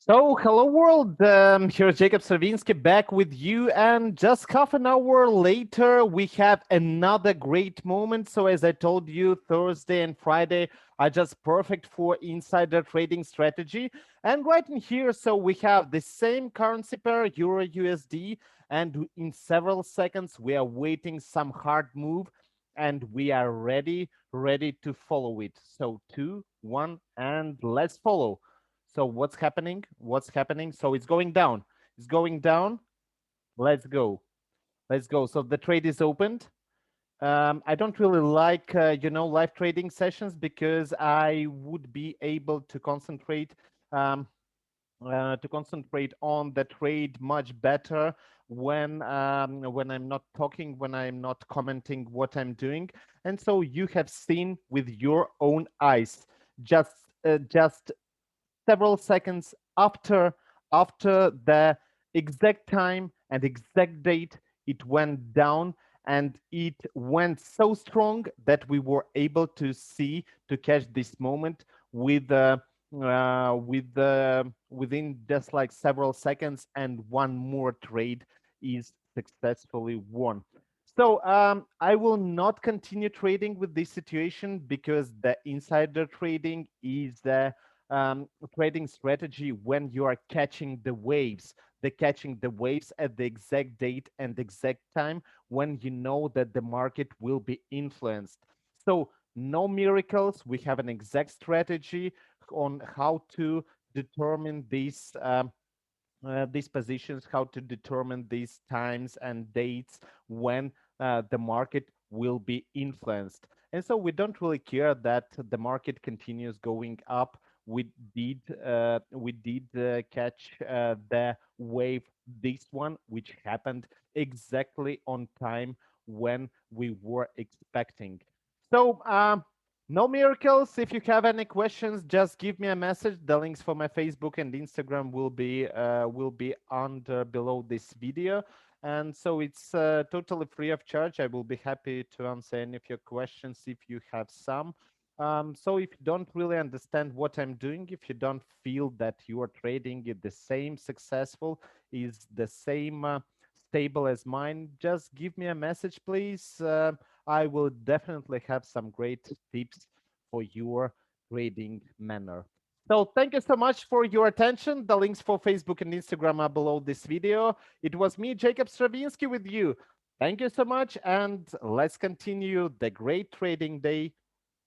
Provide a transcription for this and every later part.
So, hello world, here's Jacob Stravinsky back with you, and just half an hour later, we have another great moment. So, as I told you, Thursday and Friday are just perfect for insider trading strategy. And right in here, so we have the same currency pair, Euro USD, and in several seconds, we are waiting some hard move, and we are ready to follow it. So, two, one, and let's follow. So what's happening? What's happening? So it's going down. It's going down. Let's go. Let's go. So the trade is opened. I don't really like, live trading sessions because I would be able um, to concentrate on the trade much better when I'm not talking, when I'm not commenting what I'm doing. And so you have seen with your own eyes, just just several seconds after the exact time and exact date it went down, and it went so strong that we were able to see to catch this moment within just like several seconds, and one more trade is successfully won. So I will not continue trading with this situation because the insider trading is trading strategy when you are catching the waves. The catching the waves at the exact date and exact time when you know that the market will be influenced. So no miracles. We have an exact strategy on how to determine these positions, how to determine these times and dates when the market will be influenced. And so we don't really care that the market continues going up. We did catch the wave, this one, which happened exactly on time when we were expecting. So no miracles. If you have any questions, just give me a message. The links for my Facebook and Instagram will be under below this video. And so it's totally free of charge. I will be happy to answer any of your questions if you have some. So if you don't really understand what I'm doing, if you don't feel that you are trading it the same successful, is the same stable as mine, just give me a message, please. I will definitely have some great tips for your trading manner. So thank you so much for your attention. The links for Facebook and Instagram are below this video. It was me, Jacob Stravinsky, with you. Thank you so much, and let's continue the great trading day.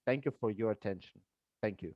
Thank you for your attention. Thank you.